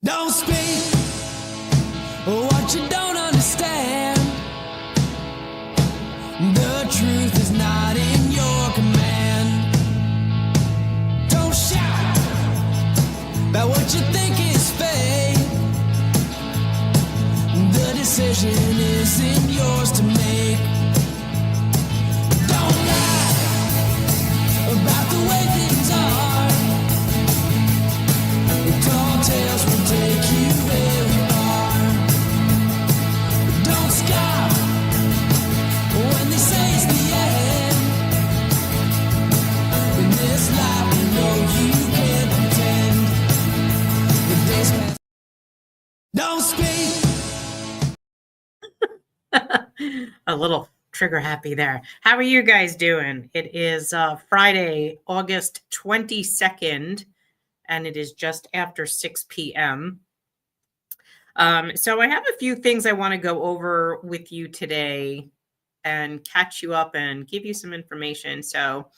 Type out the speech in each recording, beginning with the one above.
Don't speak what you don't understand. The truth is not in your command. Don't shout about what you think is fake. The decision isn't yours to make. Don't lie about the way things are. Tall tales will take you very far. Don't stop when they say it's the end. In this life, you know you can't pretend. The days pass. Don't speak. A little trigger happy there. How are you guys doing? It is Friday, August 22nd. And it is just after 6 p.m. So I have a few things I want to go over with you today and catch you up and give you some information. So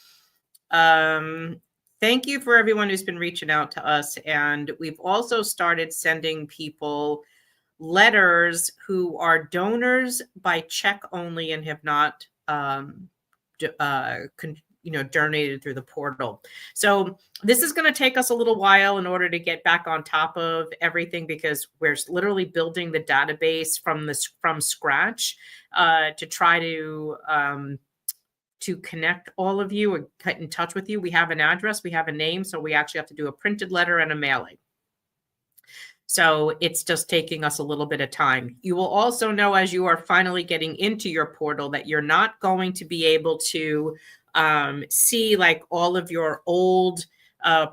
thank you for everyone who's been reaching out to us. And we've also started sending people letters who are donors by check only and have not donated through the portal. So this is going to take us a little while in order to get back on top of everything, because we're literally building the database from scratch to try to connect all of you and get in touch with you. We have an address, we have a name, so we actually have to do a printed letter and a mailing. So it's just taking us a little bit of time. You will also know as you are finally getting into your portal that you're not going to be able to see like all of your old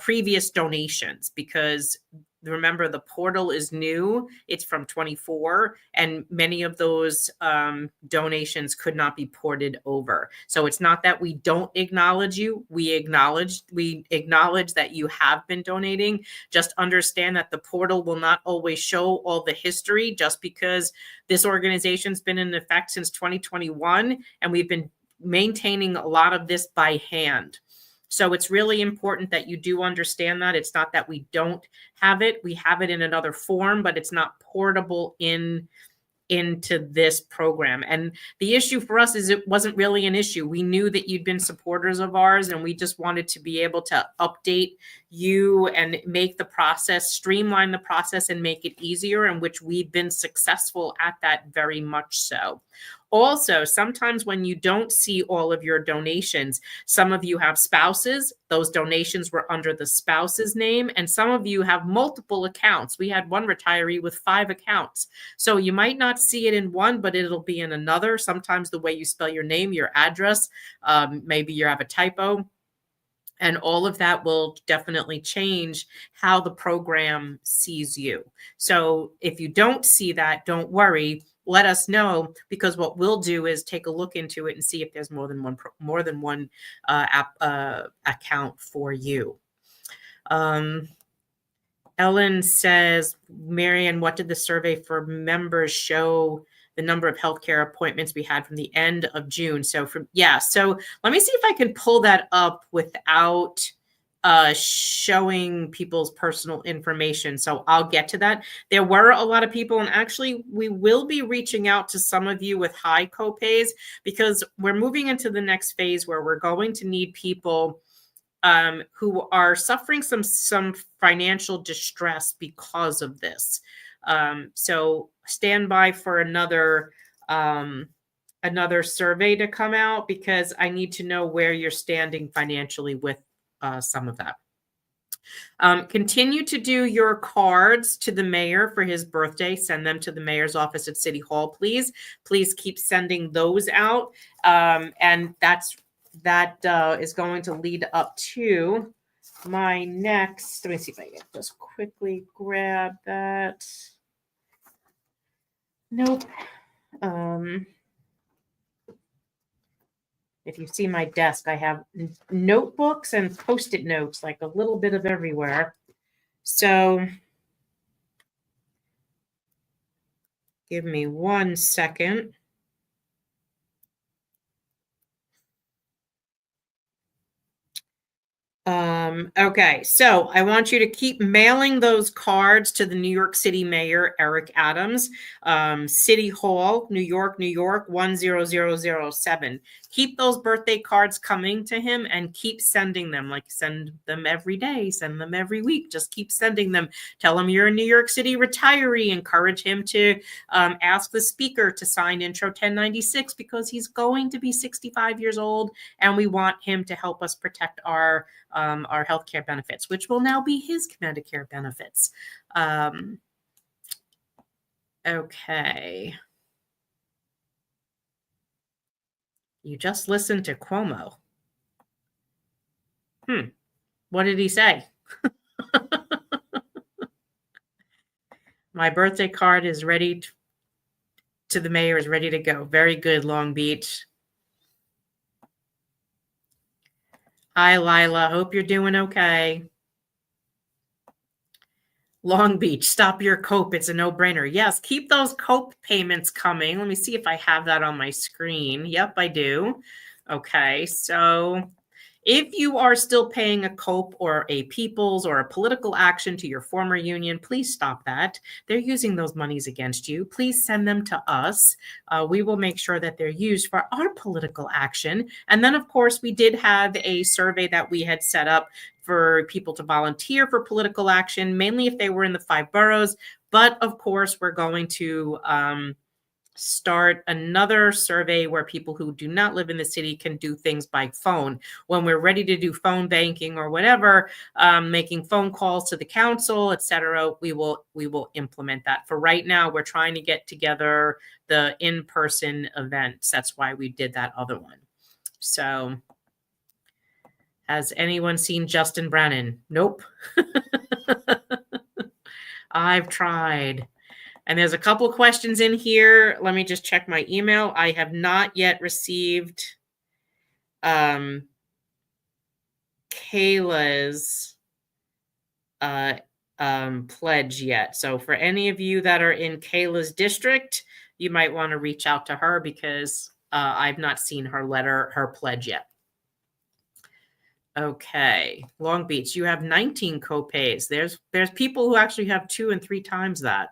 previous donations, because remember the portal is new. It's from 24 and many of those donations could not be ported over. So it's not that we don't acknowledge you. We acknowledge that you have been donating. Just understand that the portal will not always show all the history, just because this organization's been in effect since 2021 and we've been maintaining a lot of this by hand. So it's really important that you do understand that. It's not that we don't have it. We have it in another form, but it's not portable into this program. And the issue for us is it wasn't really an issue. We knew that you'd been supporters of ours, and we just wanted to be able to update you and make the process, streamline the process and make it easier, in which we've been successful at that very much so. Also, sometimes when you don't see all of your donations, some of you have spouses. Those donations were under the spouse's name, and some of you have multiple accounts. We had one retiree with 5 accounts. So you might not see it in one, but it'll be in another. Sometimes the way you spell your name, your address, maybe you have a typo. And all of that will definitely change how the program sees you. So if you don't see that, don't worry. Let us know, because what we'll do is take a look into it and see if there's more than one account for you. Ellen says, Marian, what did the survey for members show the number of healthcare appointments we had from the end of June? So so let me see if I can pull that up without showing people's personal information. So I'll get to that. There were a lot of people, and actually we will be reaching out to some of you with high copays, because we're moving into the next phase where we're going to need people who are suffering some financial distress because of this. So stand by for another survey to come out, because I need to know where you're standing financially with some of that. Continue to do your cards to the mayor for his birthday. Send them to the mayor's office at City Hall, please. Please keep sending those out. And that is going to lead up to my next. Let me see if I can just quickly grab that. Nope. If you see my desk, I have notebooks and Post-it notes, like a little bit of everywhere. So give me 1 second. Okay, so I want you to keep mailing those cards to the New York City Mayor, Eric Adams, City Hall, New York, New York, 10007. Keep those birthday cards coming to him and keep sending them. Like, send them every day, send them every week. Just keep sending them. Tell him you're a New York City retiree. Encourage him to ask the speaker to sign Intro 1096 because he's going to be 65 years old, and we want him to help us protect our healthcare benefits, which will now be his Medicare benefits. Okay. You just listened to Cuomo. What did he say? My birthday card is ready to the mayor, is ready to go. Very good, Long Beach. Hi, Lila. Hope you're doing okay. Long Beach, stop your COPE. It's a no-brainer. Yes, keep those COPE payments coming. Let me see if I have that on my screen. Yep, I do. Okay, so if you are still paying a COPE or a People's or a political action to your former union, please stop that. They're using those monies against you. Please send them to us. We will make sure that they're used for our political action. And then, of course, we did have a survey that we had set up for people to volunteer for political action, mainly if they were in the 5 boroughs. But, of course, we're going to start another survey where people who do not live in the city can do things by phone. When we're ready to do phone banking or whatever, making phone calls to the council, etc., we will implement that. For right now, we're trying to get together the in-person events. That's why we did that other one. So, has anyone seen Justin Brennan? Nope. I've tried. And there's a couple of questions in here. Let me just check my email. I have not yet received Kayla's pledge yet. So for any of you that are in Kayla's district, you might want to reach out to her because I've not seen her pledge yet. Okay, Long Beach, you have 19 copays. There's people who actually have 2 and 3 times that.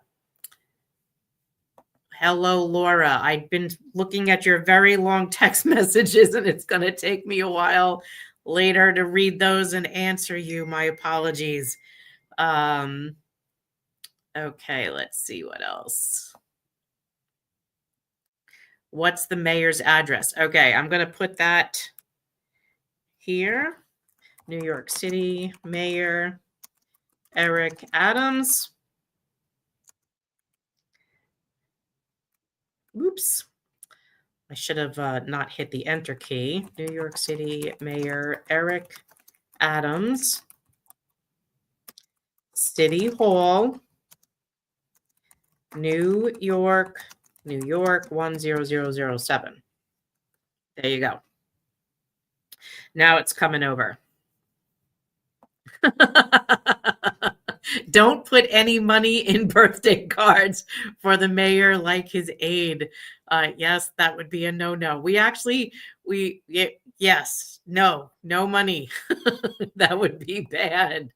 Hello, Laura. I've been looking at your very long text messages, and it's going to take me a while later to read those and answer you. My apologies. Okay, let's see what else. What's the mayor's address? Okay, I'm going to put that here. New York City Mayor Eric Adams. Oops. I should have not hit the enter key. New York City Mayor Eric Adams. City Hall, New York, New York, 10007. There you go. Now it's coming over. Don't put any money in birthday cards for the mayor like his aide. Yes, that would be a no-no. Yes, no money. That would be bad.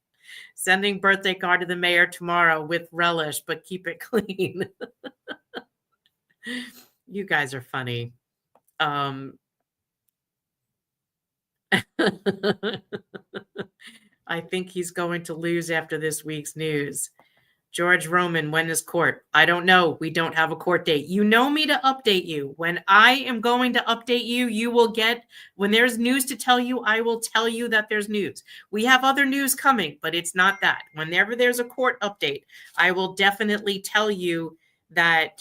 Sending birthday card to the mayor tomorrow with relish, but keep it clean. You guys are funny. I think he's going to lose after this week's news. George Roman, when is court? I don't know. We don't have a court date. You know me to update you. When I am going to update you, you will get, when there's news to tell you, I will tell you that there's news. We have other news coming, but it's not that. Whenever there's a court update, I will definitely tell you that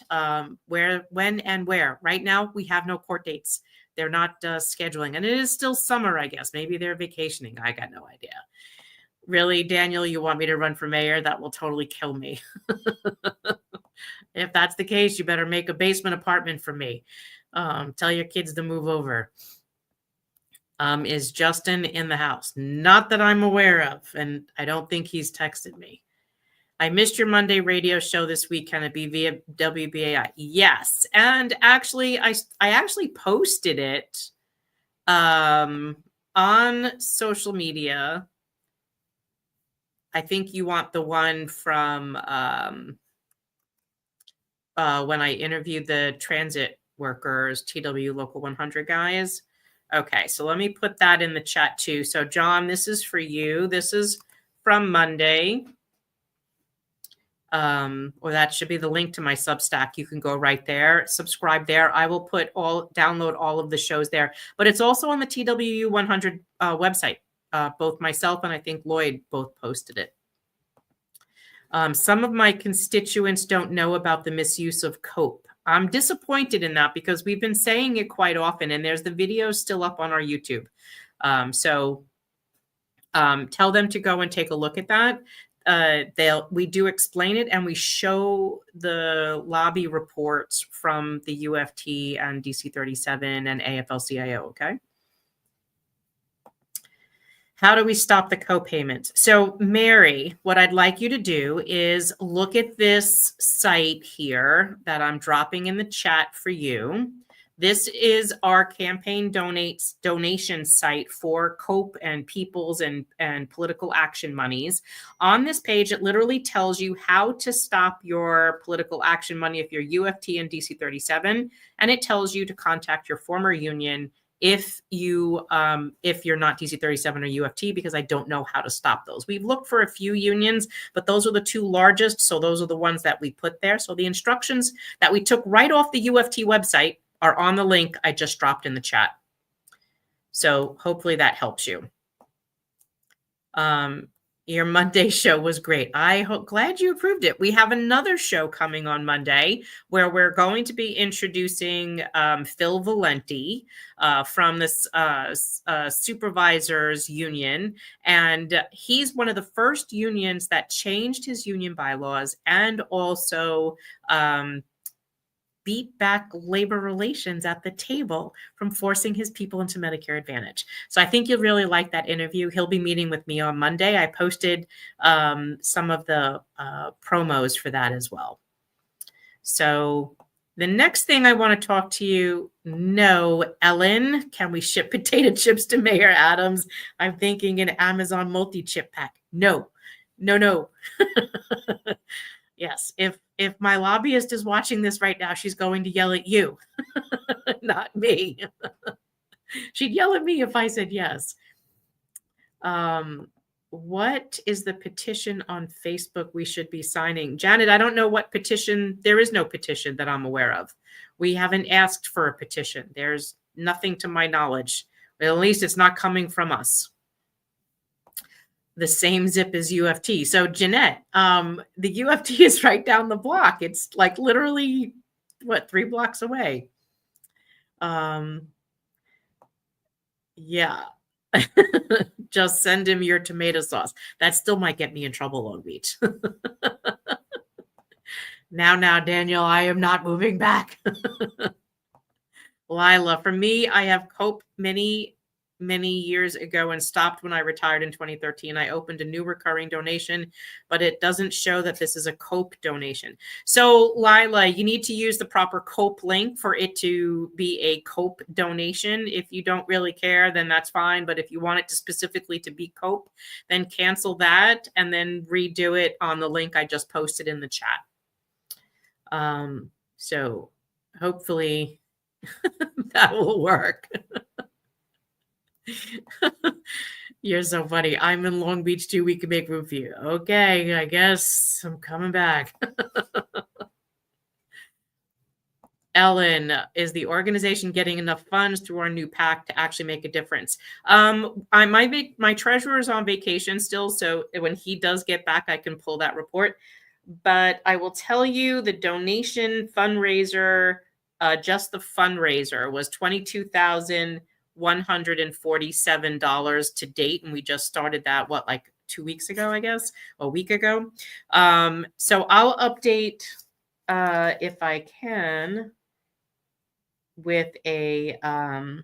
where, when, and where. Right now, we have no court dates. They're not scheduling. And it is still summer, I guess. Maybe they're vacationing. I got no idea. Really, Daniel, you want me to run for mayor? That will totally kill me. If that's the case, you better make a basement apartment for me. Tell your kids to move over. Is Justin in the house? Not that I'm aware of, and I don't think he's texted me. I missed your Monday radio show this week. Can it be via WBAI? Yes. And actually, I actually posted it. on social media, I think you want the one from when I interviewed the transit workers, TW Local 100 guys. Okay, so let me put that in the chat too. So John, this is for you. This is from Monday. Or that should be the link to my Substack. You can go right there, subscribe there. I will download all of the shows there, but it's also on the TWU 100 website. Both myself and I think Lloyd both posted it. Some of my constituents don't know about the misuse of COPE. I'm disappointed in that because we've been saying it quite often, and there's the video still up on our YouTube. So tell them to go and take a look at that. We do explain it, and we show the lobby reports from the UFT and DC 37 and AFL-CIO. Okay. How do we stop the co-payments? So Mary, what I'd like you to do is look at this site here that I'm dropping in the chat for you. This is our campaign donation site for COPE and People's and political action monies. On this page, it literally tells you how to stop your political action money if you're UFT and DC 37, and it tells you to contact your former union if you're not DC 37 or UFT, because I don't know how to stop those. We've looked for a few unions, but those are the two largest, so those are the ones that we put there. So the instructions that we took right off the UFT website are on the link I just dropped in the chat. So hopefully that helps you. Your Monday show was great. Glad you approved it. We have another show coming on Monday where we're going to be introducing Phil Valenti from this supervisors union. And he's one of the first unions that changed his union bylaws and also beat back labor relations at the table from forcing his people into Medicare Advantage. So I think you'll really like that interview. He'll be meeting with me on Monday. I posted some of the promos for that as well. So the next thing I want to talk to you, no, Ellen, can we ship potato chips to Mayor Adams? I'm thinking an Amazon multi-chip pack. No. Yes, if my lobbyist is watching this right now, she's going to yell at you, not me. She'd yell at me if I said yes. What is the petition on Facebook we should be signing? Janet, I don't know what petition. There is no petition that I'm aware of. We haven't asked for a petition. There's nothing to my knowledge. But at least it's not coming from us. The same zip as UFT. So Jeanette, the UFT is right down the block. It's like literally, 3 blocks away. Yeah. Just send him your tomato sauce. That still might get me in trouble, Long Beach. Now, Daniel, I am not moving back. Lila, for me, I have COPE many years ago and stopped when I retired in 2013. I opened a new recurring donation, but it doesn't show that this is a COPE donation. So Lila, you need to use the proper COPE link for it to be a COPE donation. If you don't really care, then that's fine. But if you want it to specifically to be COPE, then cancel that and then redo it on the link I just posted in the chat. So hopefully that will work. You're so funny. I'm in Long Beach too. We can make room for you. Okay, I guess I'm coming back. Ellen, is the organization getting enough funds through our new PAC to actually make a difference? My treasurer is on vacation still, so when he does get back, I can pull that report. But I will tell you the donation fundraiser, just the fundraiser was $22,147 to date. And we just started that, like 2 weeks ago, I guess, a week ago. So I'll update, if I can, with an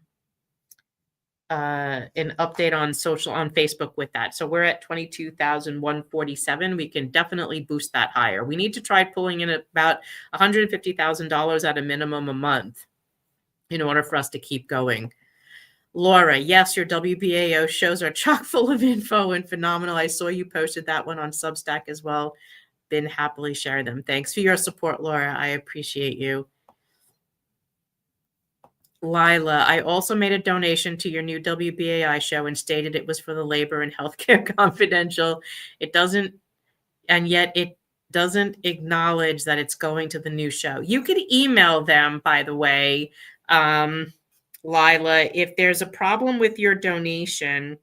update on Facebook with that. So we're at 22,147. We can definitely boost that higher. We need to try pulling in about $150,000 at a minimum a month in order for us to keep going. Laura, yes, your WBAO shows are chock full of info and phenomenal. I saw you posted that one on Substack as well. Been happily share them. Thanks for your support, Laura. I appreciate you. Lila, I also made a donation to your new WBAI show and stated it was for the Labor and Healthcare Confidential. It doesn't, and yet it doesn't acknowledge that it's going to the new show. You could email them, by the way, Lila, if there's a problem with your donation.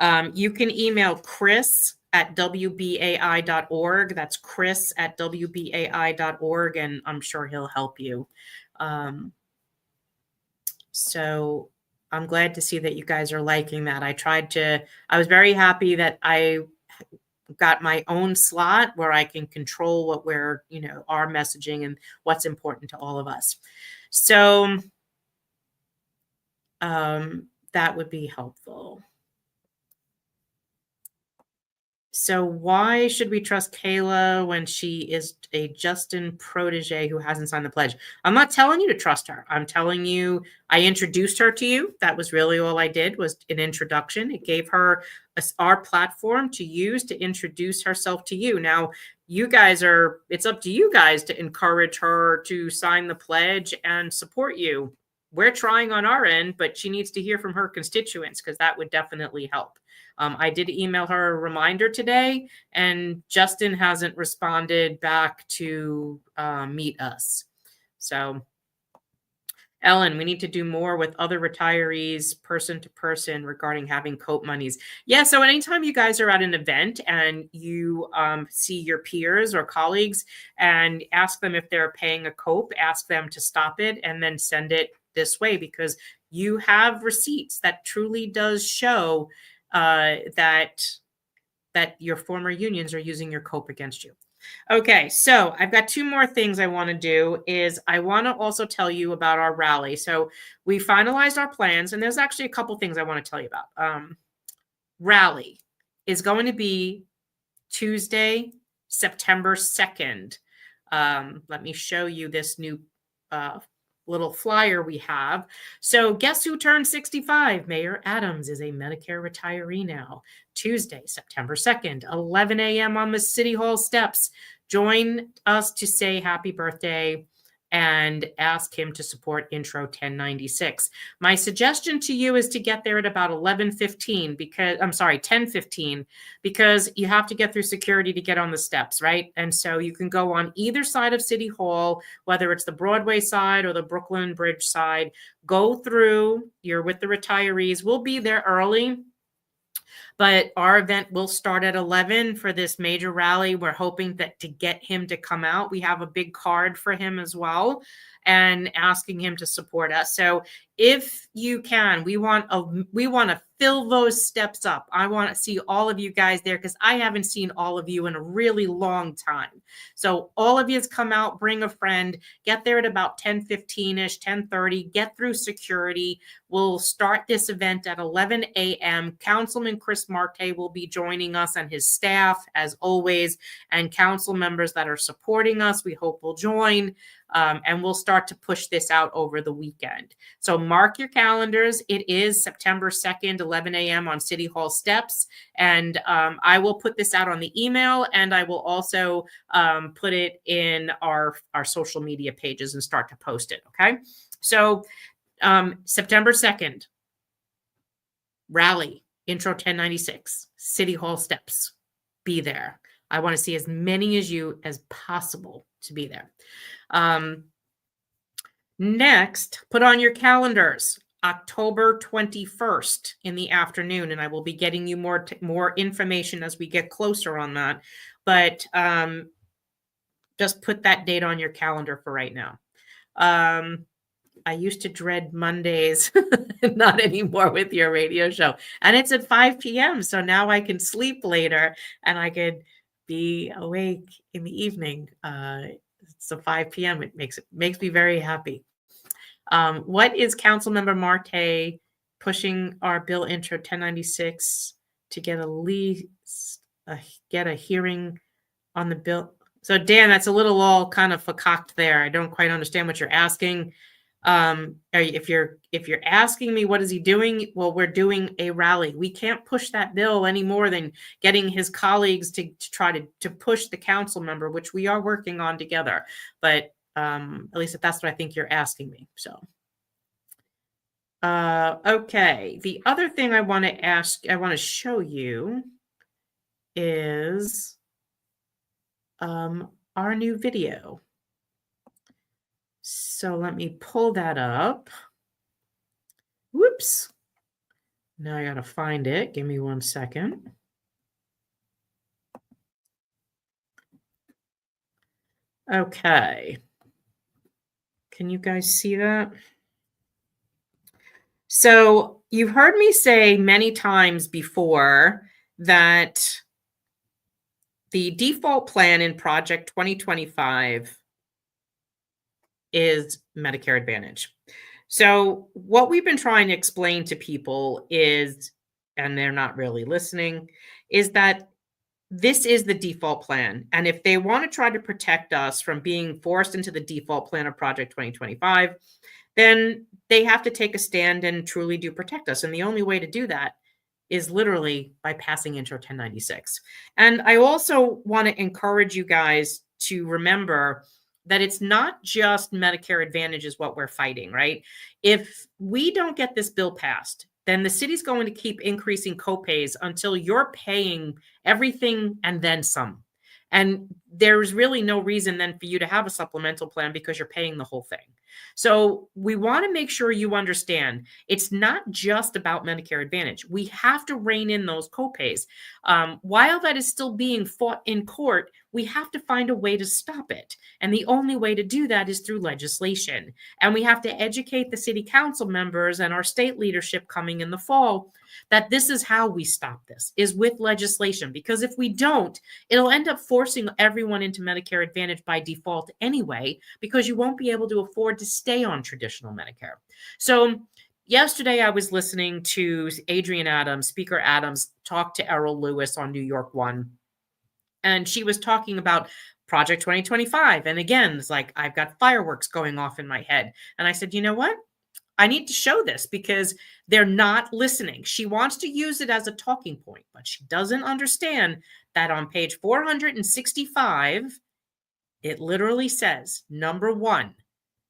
You can email Chris at wbai.org. That's Chris at wbai.org, and I'm sure he'll help you. So I'm glad to see that you guys are liking that. I was very happy that I got my own slot where I can control what our messaging and what's important to all of us. So that would be helpful. So why should we trust Kayla when she is a Justin protege who hasn't signed the pledge? I'm not telling you to trust her. I'm telling you, I introduced her to you. That was really all I did, was an introduction. It gave her our platform to use to introduce herself to you. Now, it's up to you guys to encourage her to sign the pledge and support you. We're trying on our end, but she needs to hear from her constituents, because that would definitely help. I did email her a reminder today, and Justin hasn't responded back to meet us. So, Ellen, we need to do more with other retirees, person to person, regarding having COPE monies. Yeah, so anytime you guys are at an event and you see your peers or colleagues and ask them if they're paying a COPE, ask them to stop it and then send it this way, because you have receipts that truly does show that your former unions are using your COPE against you. Okay, so I've got two more things I want to do. I want to also tell you about our rally. So we finalized our plans, and there's actually a couple things I want to tell you about. Rally is going to be Tuesday, September 2nd. Let me show you this new little flyer we have. So guess who turned 65? Mayor Adams is a Medicare retiree now. Tuesday, September 2nd, 11 a.m. on the City Hall steps. Join us to say happy birthday and ask him to support Intro 1096. My suggestion to you is to get there at about 10:15, because you have to get through security to get on the steps, right? And so you can go on either side of City Hall, whether it's the Broadway side or the Brooklyn Bridge side. Go through, you're with the retirees. We'll be there early, but our event will start at 11 for this major rally. We're hoping that to get him to come out. We have a big card for him as well, and asking him to support us. So if you can, we want to fill those steps up. I want to see all of you guys there, because I haven't seen all of you in a really long time. So all of you come out, bring a friend, get there at about 10:15-ish, 10:30, get through security. We'll start this event at 11 a.m. Councilman Chris Marte will be joining us and his staff, as always, and council members that are supporting us, we hope will join. And we'll start to push this out over the weekend. So mark your calendars. It is September 2nd, 11 a.m. on City Hall steps. And I will put this out on the email, and I will also put it in our social media pages and start to post it. Okay. So September 2nd, rally, Intro 1096, City Hall steps. Be there. I want to see as many as you as possible to be there. Next, put on your calendars, October 21st in the afternoon, and I will be getting you more information as we get closer on that. But just put that date on your calendar for right now. I used to dread Mondays, not anymore with your radio show. And it's at 5 p.m. So now I can sleep later and I could be awake in the evening. So 5 p.m. It makes me very happy. What is Councilmember Marte pushing our bill Intro 1096 to get a hearing on the bill? So Dan, that's a little all kind of fakaked there. I don't quite understand what you're asking. If you're asking me what is he doing, well, we're doing a rally. We can't push that bill any more than getting his colleagues to try to push the council member, which we are working on together. But at least if that's what I think you're asking me. So okay, the other thing I want to show you is our new video. So let me pull that up. Whoops. Now I gotta find it. Give me 1 second. Okay. Can you guys see that? So you've heard me say many times before that the default plan in Project 2025 is Medicare Advantage. So what we've been trying to explain to people is, and they're not really listening, is that this is the default plan. And if they want to try to protect us from being forced into the default plan of Project 2025, then they have to take a stand and truly do protect us. And the only way to do that is literally by passing Intro 1096. And I also want to encourage you guys to remember that it's not just Medicare Advantage is what we're fighting, right? If we don't get this bill passed, then the city's going to keep increasing copays until you're paying everything and then some. And there's really no reason then for you to have a supplemental plan because you're paying the whole thing. So we want to make sure you understand it's not just about Medicare Advantage. We have to rein in those copays. While that is still being fought in court, we have to find a way to stop it. And the only way to do that is through legislation. And we have to educate the city council members and our state leadership coming in the fall that this is how we stop this, is with legislation. Because if we don't, it'll end up forcing everyone into Medicare Advantage by default anyway, because you won't be able to afford to stay on traditional Medicare. So yesterday I was listening to Speaker Adams, talk to Errol Lewis on New York One. And she was talking about Project 2025. And again, it's like, I've got fireworks going off in my head. And I said, you know what? I need to show this because they're not listening. She wants to use it as a talking point, but she doesn't understand that on page 465, it literally says, number one,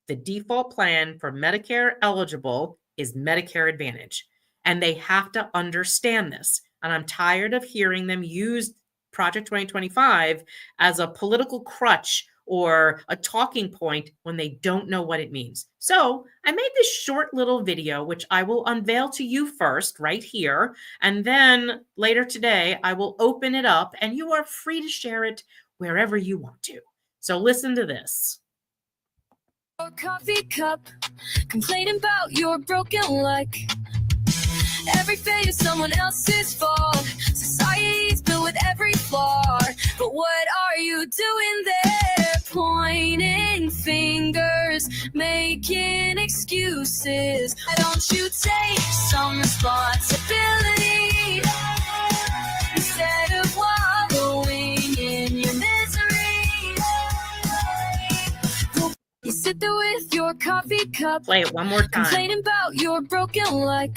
the default plan for Medicare eligible is Medicare Advantage. And they have to understand this. And I'm tired of hearing them use Project 2025 as a political crutch or a talking point when they don't know what it means. So I made this short little video, which I will unveil to you first right here. And then later today, I will open it up and you are free to share it wherever you want to. So listen to this. Coffee cup, complaining about your broken luck. Every fate is someone else's fault. Society's built with every flaw. But what are you doing there? Pointing fingers, making excuses. Why don't you take some responsibility instead of wallowing in your misery? You sit there with your coffee cup, Play it one more time. complaining about your broken luck.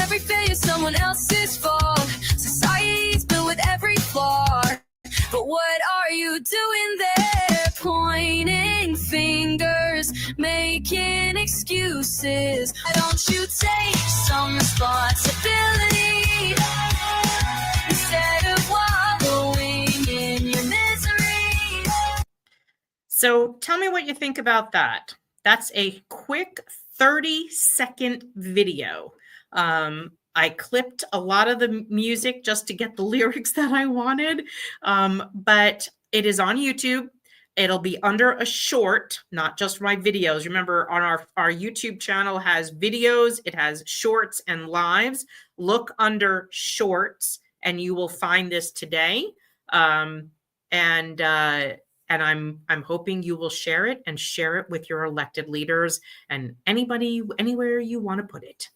Every failure is someone else's fault. Society's built with every flaw. But what are you doing there? Pointing fingers, making excuses. Why don't you take some responsibility instead of wallowing in your misery? So tell me what you think about that. That's a quick 30-second video. I clipped a lot of the music just to get the lyrics that I wanted, but it is on YouTube. It'll be under a short, not just my videos. Remember, on our YouTube channel has videos, it has shorts and lives. Look under shorts, and you will find this today. And I'm hoping you will share it and share it with your elected leaders and anybody, anywhere you want to put it.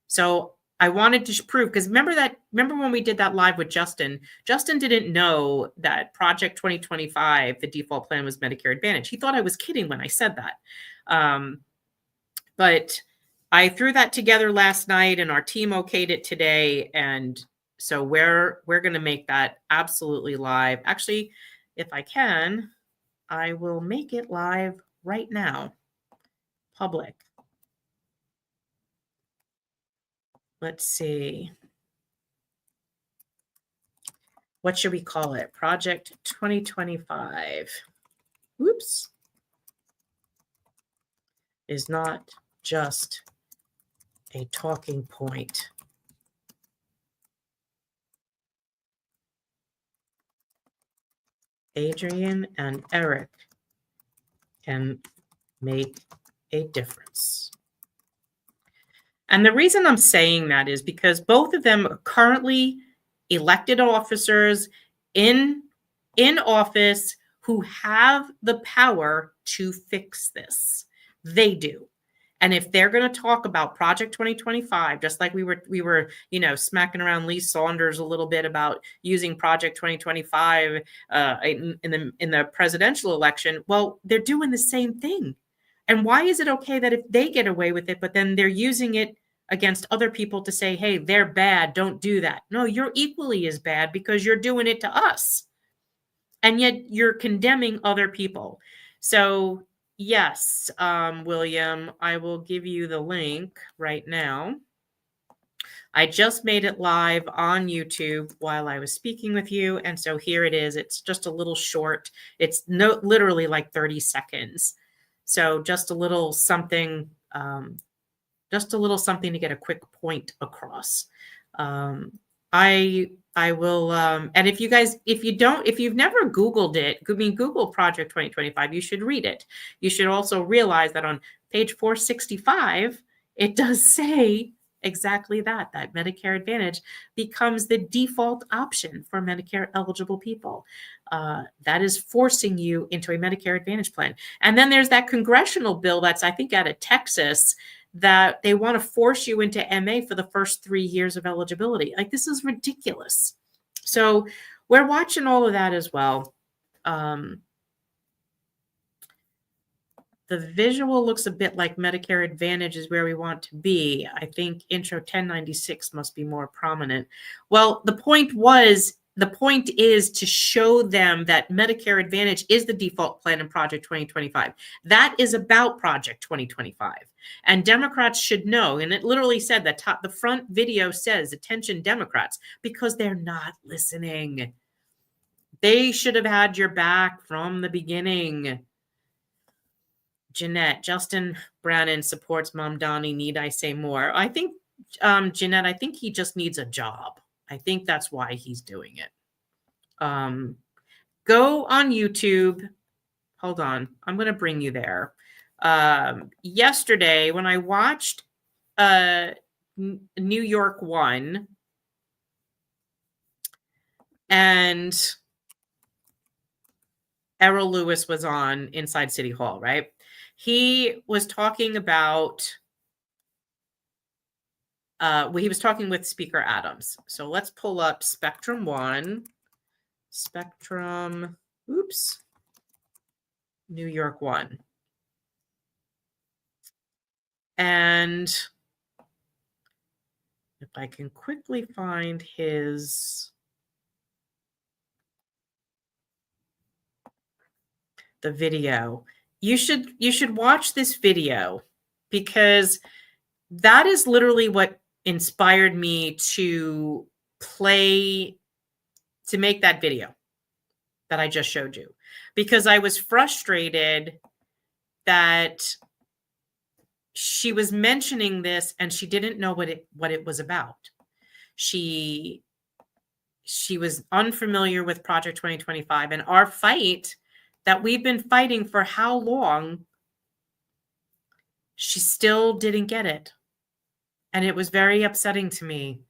So I wanted to prove, because remember when we did that live with Justin? Justin didn't know that Project 2025, the default plan, was Medicare Advantage. He thought I was kidding when I said that. But I threw that together last night, and our team okayed it today. And so we're going to make that absolutely live. Actually, if I can, I will make it live right now. Public. Let's see. What should we call it? Project 2025. Whoops. Is not just a talking point. Adrian and Eric can make a difference. And the reason I'm saying that is because both of them are currently elected officers in office who have the power to fix this. They do. And if they're going to talk about Project 2025, just like we were, smacking around Lee Saunders a little bit about using Project 2025 in the presidential election, well, they're doing the same thing. And why is it okay that if they get away with it, but then they're using it against other people to say, hey, they're bad, don't do that? No, you're equally as bad because you're doing it to us. And yet you're condemning other people. So yes, William, I will give you the link right now. I just made it live on YouTube while I was speaking with you. And so here it is. It's just a little short. It's literally like 30 seconds. So just a little something, to get a quick point across. I will, and if you've never Googled it, Google Project 2025, you should read it. You should also realize that on page 465, it does say exactly that Medicare Advantage becomes the default option for Medicare eligible people. That is forcing you into a Medicare Advantage plan. And then there's that congressional bill that's, I think, out of Texas, that they want to force you into MA for the first 3 years of eligibility. Like, this is ridiculous. So we're watching all of that as well. The visual looks a bit like Medicare Advantage is where we want to be. I think Intro 1096 must be more prominent. Well, the point is to show them that Medicare Advantage is the default plan in Project 2025. That is about Project 2025. And Democrats should know. And it literally said that the front video says, attention Democrats, because they're not listening. They should have had your back from the beginning. Jeanette, Justin Brannon supports Mom Donnie. Need I say more? I think, Jeanette, I think he just needs a job. I think that's why he's doing it. Go on YouTube. Hold on. I'm going to bring you there. Yesterday, when I watched New York 1, and Errol Lewis was on Inside City Hall, right? He was talking about, he was talking with Speaker Adams. So let's pull up Spectrum 1. New York 1. And if I can quickly find the video, you should watch this video, because that is literally what inspired me to make that video that I just showed you, because I was frustrated that she was mentioning this and she didn't know what it was about. She was unfamiliar with Project 2025 and our fight that we've been fighting for how long. She still didn't get it. And it was very upsetting to me,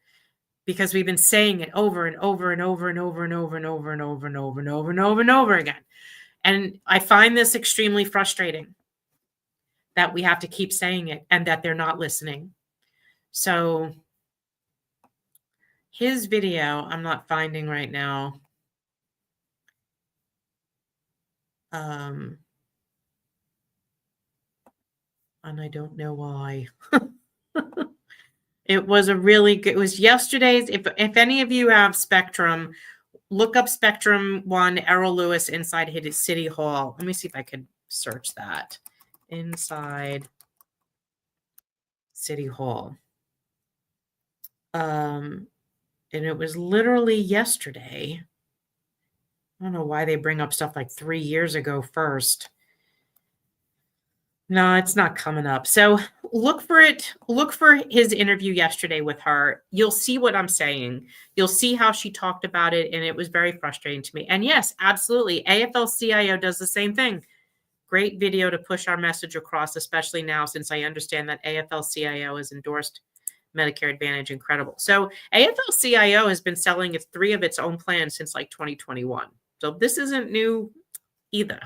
because we've been saying it over and over and over and over and over and over and over and over and over and over and over again. And I find this extremely frustrating, that we have to keep saying it and that they're not listening. So His video, I'm not finding right now. And I don't know why. It was a really good, it was yesterday's. If any of you have Spectrum, look up Spectrum 1, Errol Lewis inside his City Hall. Let me see if I could search that. Inside City Hall. And it was literally yesterday. I don't know why they bring up stuff like 3 years ago first. No, it's not coming up. So look for it. Look for his interview yesterday with her. You'll see what I'm saying. You'll see how she talked about it, and it was very frustrating to me. And yes, absolutely. AFL-CIO does the same thing. Great video to push our message across, especially now since I understand that AFL-CIO has endorsed Medicare Advantage. Incredible. So AFL-CIO has been selling 3 of its own plans since like 2021. So this isn't new either.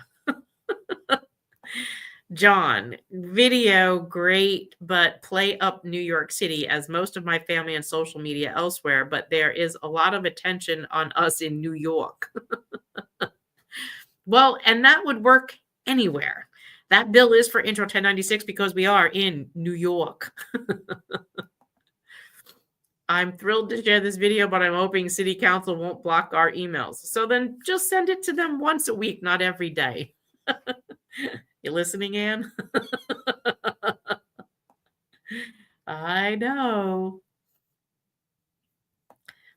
John, video, great, but play up New York City as most of my family and social media elsewhere, but there is a lot of attention on us in New York. Well, and that would work anywhere. That bill is for Intro 1096 because we are in New York. I'm thrilled to share this video, but I'm hoping City Council won't block our emails. So then just send it to them once a week, not every day. You listening, Ann? I know.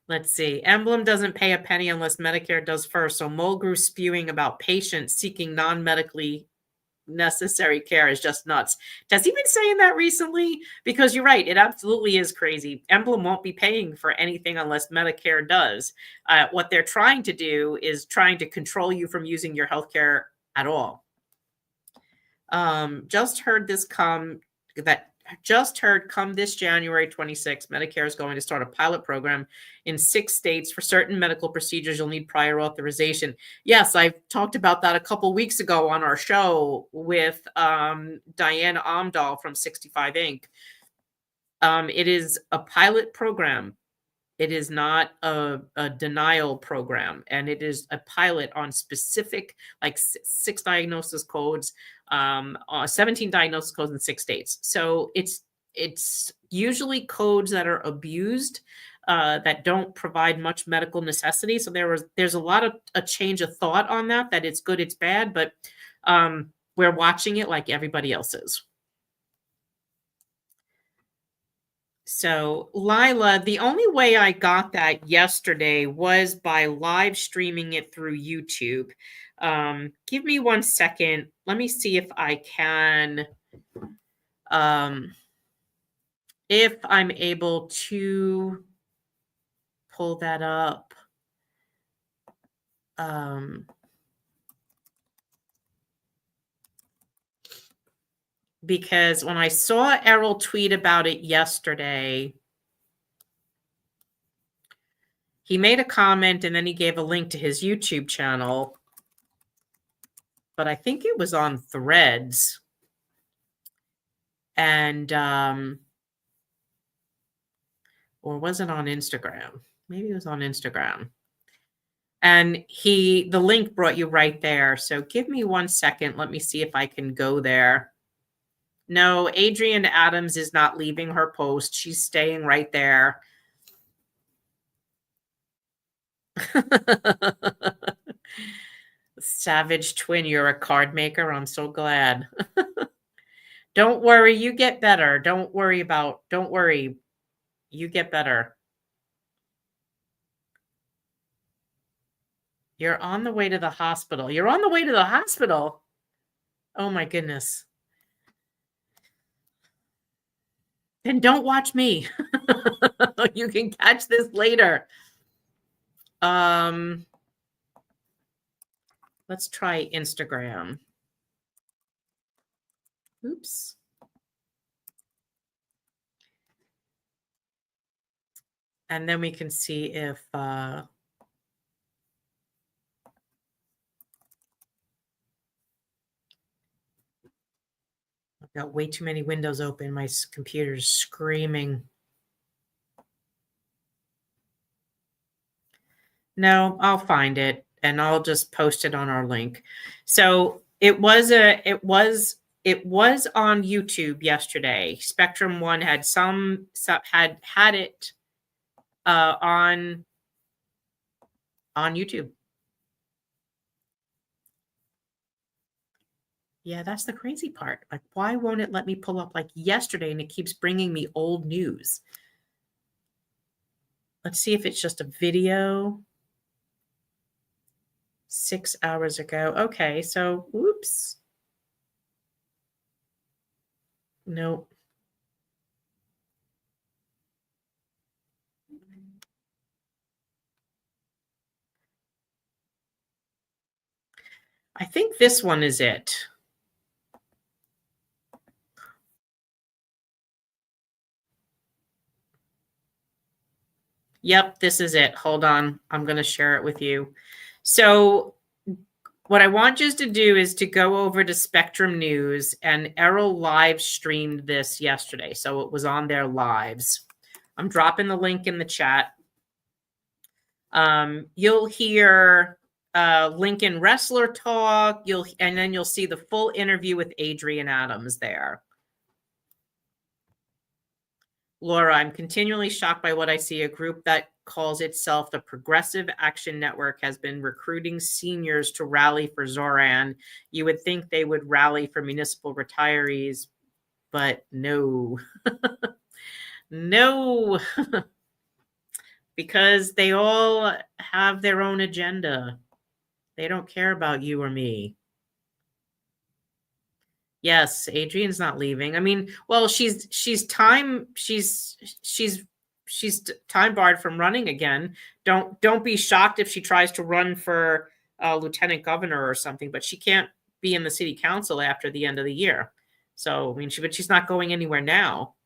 Let's see. Emblem doesn't pay a penny unless Medicare does first. So Mulgrew spewing about patients seeking non-medically necessary care is just nuts. Has he been saying that recently? Because you're right. It absolutely is crazy. Emblem won't be paying for anything unless Medicare does. What they're trying to do is trying to control you from using your healthcare at all. Just heard come this January 26th, Medicare is going to start a pilot program in 6 states. For certain medical procedures, you'll need prior authorization. Yes, I talked about that a couple weeks ago on our show with Diane Omdahl from 65 Inc. It is a pilot program. It is not a denial program, and it is a pilot on specific, like 6 diagnosis codes, 17 diagnosis codes in 6 states. So it's usually codes that are abused, that don't provide much medical necessity. So there's a lot of a change of thought on that it's good, it's bad, but we're watching it like everybody else is. So, Lila, the only way I got that yesterday was by live streaming it through YouTube. Give me 1 second. Let me see if I can, if I'm able to pull that up. Because when I saw Errol tweet about it yesterday, he made a comment and then he gave a link to his YouTube channel. But I think it was on Threads. And or was it on Instagram? Maybe it was on Instagram. And the link brought you right there. So give me 1 second. Let me see if I can go there. No, Adrienne Adams is not leaving her post. She's staying right there. Savage twin, you're a card maker. I'm so glad. Don't worry, you get better. Don't worry. You get better. You're on the way to the hospital. You're on the way to the hospital. Oh my goodness. Then don't watch me. You can catch this later. Let's try Instagram. Oops. And then we can see if I've got way too many windows open. My computer's screaming. No, I'll find it and I'll just post it on our link. So it was on YouTube yesterday. Spectrum One had had it on YouTube. Yeah, that's the crazy part. Like, why won't it let me pull up like yesterday and it keeps bringing me old news? Let's see if it's just a video. 6 hours ago. Okay, so whoops. Nope. I think this one is it. Yep, this is it. Hold on. I'm going to share it with you. So what I want you to do is to go over to Spectrum News, and Errol live streamed this yesterday. So it was on their lives. I'm dropping the link in the chat. You'll hear Lincoln wrestler talk. And then you'll see the full interview with Adrian Adams there. Laura, I'm continually shocked by what I see. A group that calls itself the Progressive Action Network has been recruiting seniors to rally for Zoran. You would think they would rally for municipal retirees, but no. No. Because they all have their own agenda. They don't care about you or me. Yes, Adrian's not leaving. I mean, well, she's time barred from running again. Don't be shocked if she tries to run for lieutenant governor or something, but she can't be in the city council after the end of the year. So, I mean, but she's not going anywhere now.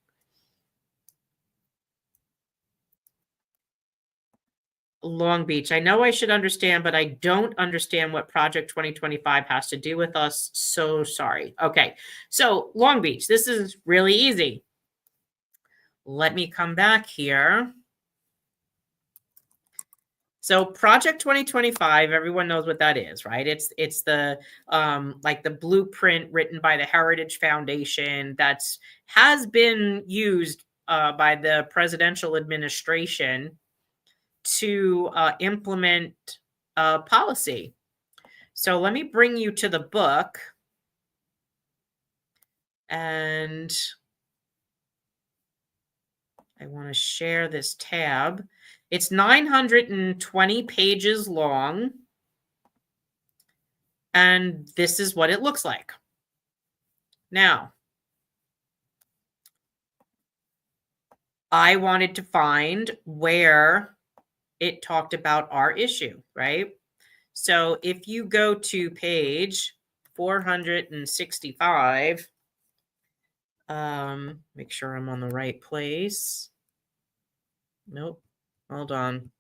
Long Beach. I know I should understand, but I don't understand what Project 2025 has to do with us. So sorry. Okay. So Long Beach, this is really easy. Let me come back here. So Project 2025, everyone knows what that is, right? It's the like the blueprint written by the Heritage Foundation that's has been used by the presidential administration to implement policy. So let me bring you to the book, and I want to share this tab. It's 920 pages long, and this is what it looks like. Now, I wanted to find where it talked about our issue, right? So if you go to page 465, make sure I'm on the right place. Nope. Hold on.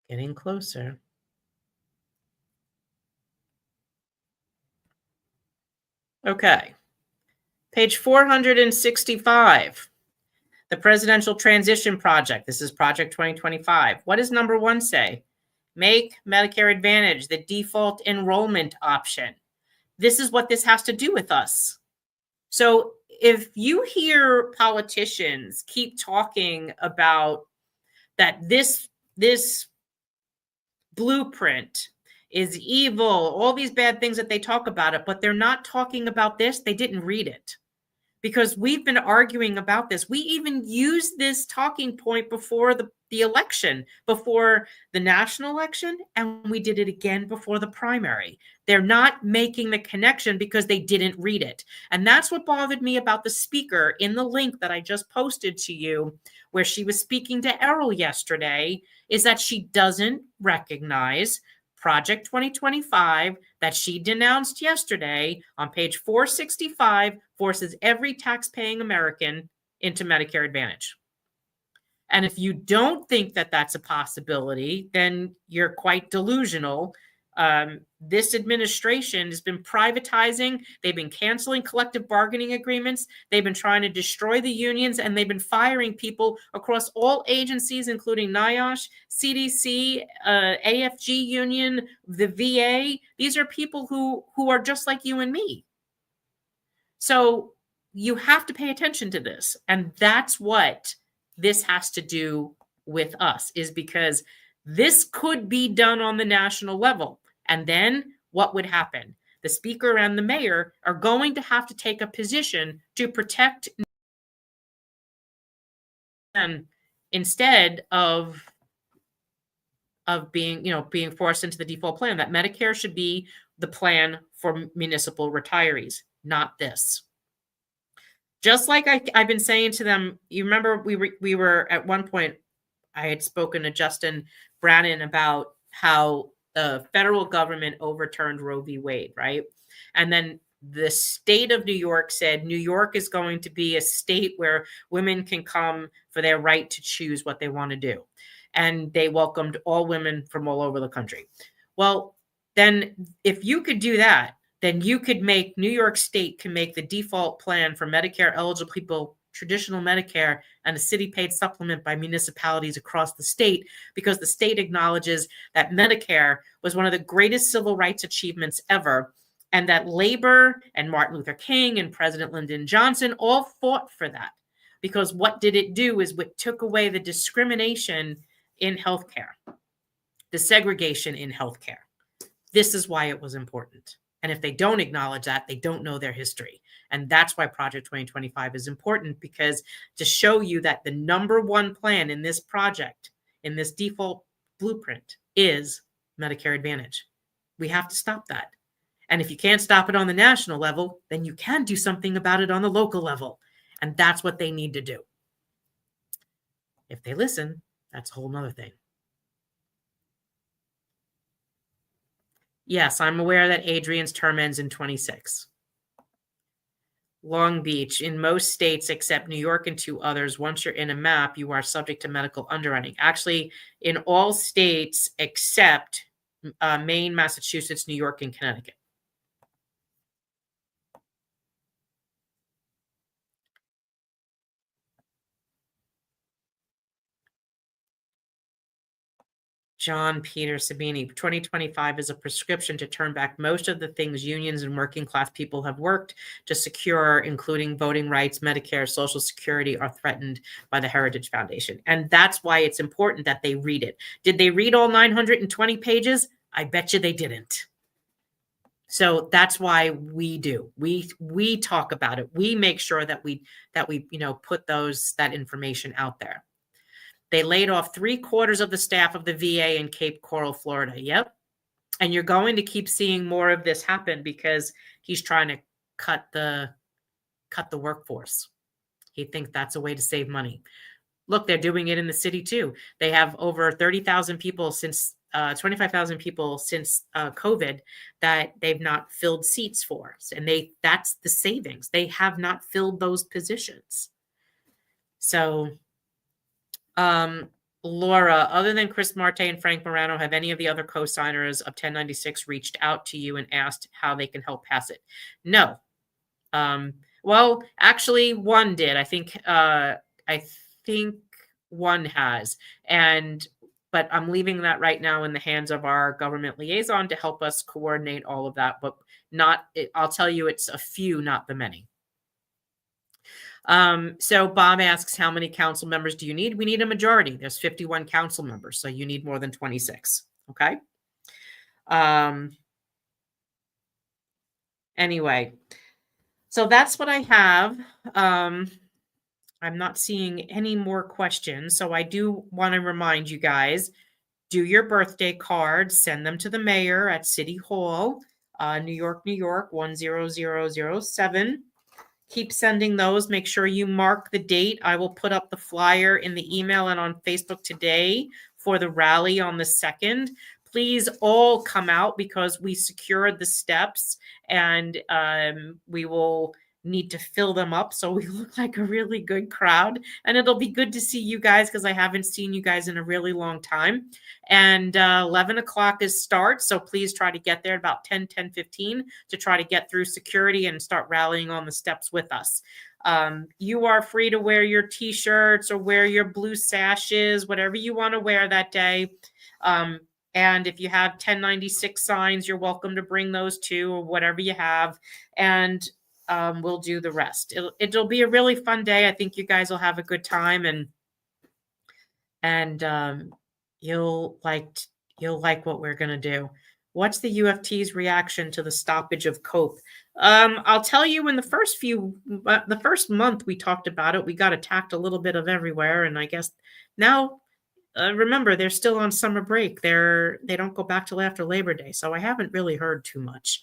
Getting closer. Okay. Page 465. The Presidential Transition Project. This is Project 2025. What does number 1 say? Make Medicare Advantage the default enrollment option. This is what this has to do with us. So if you hear politicians keep talking about that this blueprint is evil, all these bad things that they talk about it, but they're not talking about this, they didn't read it. Because we've been arguing about this. We even used this talking point before the election, before the national election, and we did it again before the primary. They're not making the connection because they didn't read it. And that's what bothered me about the speaker in the link that I just posted to you, where she was speaking to Errol yesterday, is that she doesn't recognize Project 2025 that she denounced yesterday on page 465 forces every tax-paying American into Medicare Advantage. And if you don't think that that's a possibility, then you're quite delusional, This administration has been privatizing. They've been canceling collective bargaining agreements. They've been trying to destroy the unions, and they've been firing people across all agencies, including NIOSH, CDC, AFG union, the VA. These are people who are just like you and me. So you have to pay attention to this. And that's what this has to do with us, is because this could be done on the national level. And then what would happen? The speaker and the mayor are going to have to take a position to protect them instead of being, being forced into the default plan. That Medicare should be the plan for municipal retirees, not this. Just like I've been saying to them, you remember we were at one point, I had spoken to Justin Brannan about how the federal government overturned Roe v. Wade, right? And then the state of New York said New York is going to be a state where women can come for their right to choose what they want to do. And they welcomed all women from all over the country. Well, then if you could do that, then you could make, New York State can make the default plan for Medicare eligible people, traditional Medicare, and a city paid supplement by municipalities across the state, because the state acknowledges that Medicare was one of the greatest civil rights achievements ever, and that labor and Martin Luther King and President Lyndon Johnson all fought for that. Because what did it do is it took away the discrimination in healthcare, the segregation in healthcare. This is why it was important. And if they don't acknowledge that, they don't know their history. And that's why Project 2025 is important, because to show you that the number one plan in this project, in this default blueprint, is Medicare Advantage. We have to stop that. And if you can't stop it on the national level, then you can do something about it on the local level. And that's what they need to do. If they listen, that's a whole nother thing. Yes, I'm aware that Adrian's term ends in 26. Long Beach, in most states except New York and 2 others, once you're in a MAP, you are subject to medical underwriting. Actually, in all states except Maine, Massachusetts, New York, and Connecticut. John Peter Sabini, 2025 is a prescription to turn back most of the things unions and working class people have worked to secure, including voting rights, Medicare, Social Security, are threatened by the Heritage Foundation. And that's why it's important that they read it. Did they read all 920 pages? I bet you they didn't. So that's why we do. We talk about it. We make sure that we put that information out there. They laid off 3/4 of the staff of the VA in Cape Coral, Florida. Yep. And you're going to keep seeing more of this happen, because he's trying to cut the workforce. He thinks that's a way to save money. Look, they're doing it in the city too. They have over 30,000 people since 25,000 people since COVID that they've not filled seats for. And that's the savings. They have not filled those positions. So Laura, other than Chris Marte and Frank Morano, have any of the other co-signers of 1096 reached out to you and asked how they can help pass it? No. Well, actually, one did. I think one has. But I'm leaving that right now in the hands of our government liaison to help us coordinate all of that. But I'll tell you, it's a few, not the many. So Bob asks, how many council members do you need? We need a majority. There's 51 council members, so you need more than 26. Okay. Anyway, so that's what I have. I'm not seeing any more questions. So I do want to remind you guys, do your birthday cards, send them to the mayor at City Hall, New York, 10007. Keep sending those. Make sure you mark the date. I will put up the flyer in the email and on Facebook today for the rally on the 2nd. Please all come out, because we secured the steps, and we will need to fill them up so we look like a really good crowd. And it'll be good to see you guys because I haven't seen you guys in a really long time. And 11 o'clock is start. So please try to get there about 10:15 to try to get through security and start rallying on the steps with us. You are free to wear your t-shirts or wear your blue sashes, whatever you want to wear that day. And if you have 1096 signs, you're welcome to bring those too, or whatever you have. And we'll do the rest. It'll be a really fun day. I think you guys will have a good time, and you'll like what we're gonna do. What's the UFT's reaction to the stoppage of COPE? I'll tell you, in the first month we talked about it, we got attacked a little bit of everywhere, and I guess now, remember, they're still on summer break. They don't go back till after Labor Day, so I haven't really heard too much.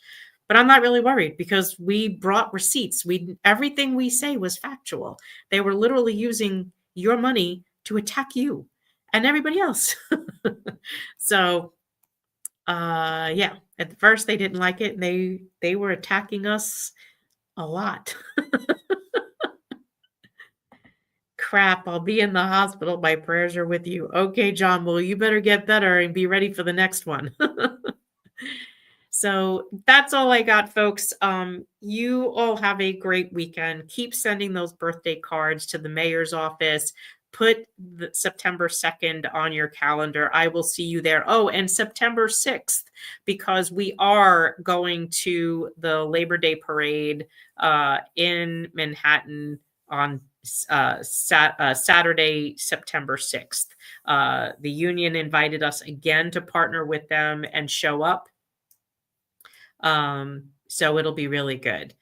But I'm not really worried because we brought receipts. Everything we say was factual. They were literally using your money to attack you and everybody else. So, yeah, at first they didn't like it. And they were attacking us a lot. Crap, I'll be in the hospital. My prayers are with you. Okay, John, well, you better get better and be ready for the next one. So that's all I got, folks. You all have a great weekend. Keep sending those birthday cards to the mayor's office. Put the September 2nd on your calendar. I will see you there. Oh, and September 6th, because we are going to the Labor Day parade in Manhattan on Saturday, September 6th. The union invited us again to partner with them and show up. So it'll be really good.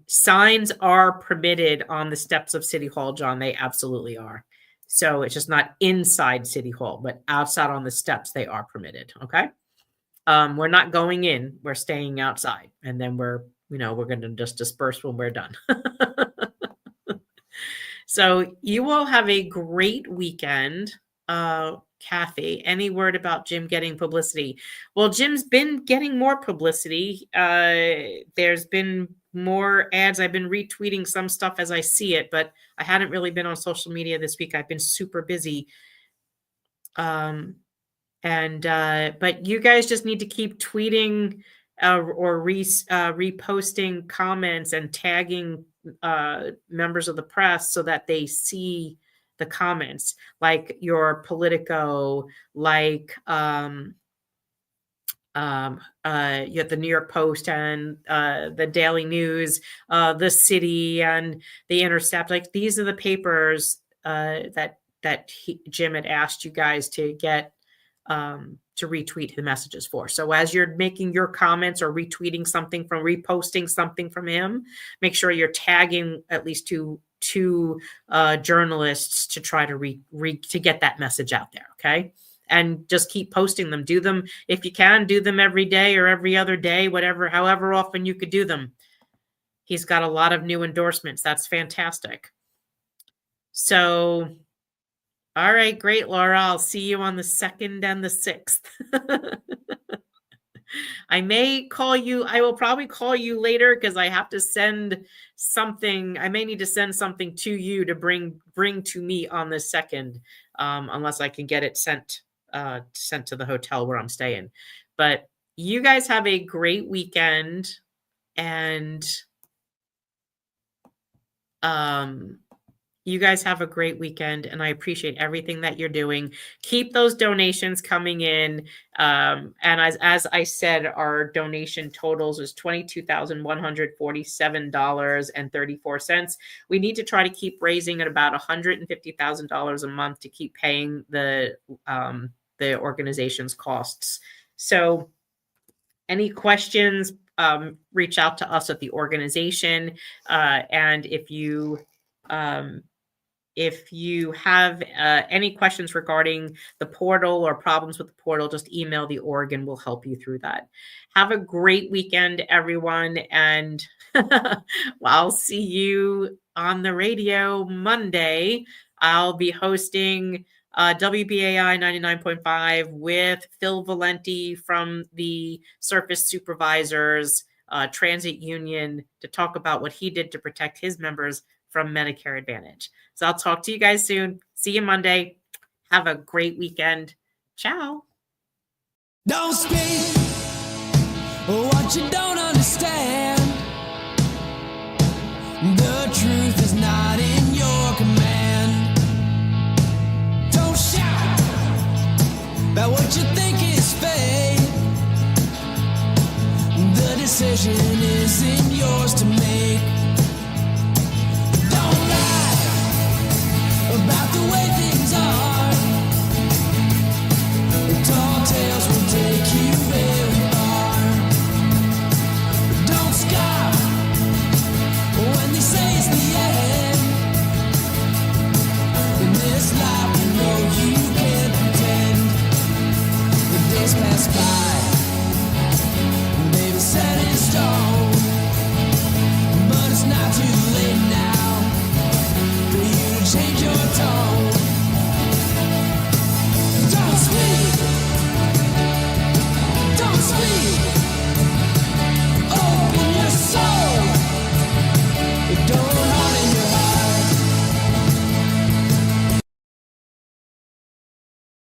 Signs are permitted on the steps of City Hall, John. They absolutely are. So it's just not inside City Hall, but outside on the steps, they are permitted. Okay. We're not going in, we're staying outside, and then we're going to just disperse when we're done. So you all have a great weekend. Kathy, any word about Jim getting publicity? Well, Jim's been getting more publicity. There's been more ads. I've been retweeting some stuff as I see it, but I hadn't really been on social media this week. I've been super busy. But you guys just need to keep tweeting or reposting comments and tagging members of the press so that they see the comments, like your Politico, like you have the New York Post and the Daily News, the City and the Intercept. Like, these are the papers that Jim had asked you guys to get to retweet the messages for. So as you're making your comments or reposting something from him, make sure you're tagging at least two journalists to try to to get that message out there. Okay. And just keep posting them. Do them if you can. Do them every day or every other day, however often you could do them. He's got a lot of new endorsements. That's fantastic. So, all right, great, Laura. I'll see you on the 2nd and the 6th. I will probably call you later because I have to send something. I may need to send something to you to bring to me on the 2nd, unless I can get it sent to the hotel where I'm staying. But you guys have a great weekend, and you guys have a great weekend, and I appreciate everything that you're doing. Keep those donations coming in. And as I said, our donation totals is $22,147.34. We need to try to keep raising at about $150,000 a month to keep paying the organization's costs. So any questions, reach out to us at the organization. And if you have any questions regarding the portal or problems with the portal, just email the org and we'll help you through that. Have a great weekend, everyone. And I'll see you on the radio Monday. I'll be hosting WBAI 99.5 with Phil Valenti from the Surface Supervisors transit union to talk about what he did to protect his members from Medicare Advantage. So I'll talk to you guys soon. See you Monday. Have a great weekend. Ciao. Don't speak what you don't understand. The truth is not in your command. Don't shout about what you think is fake. The decision isn't yours to make.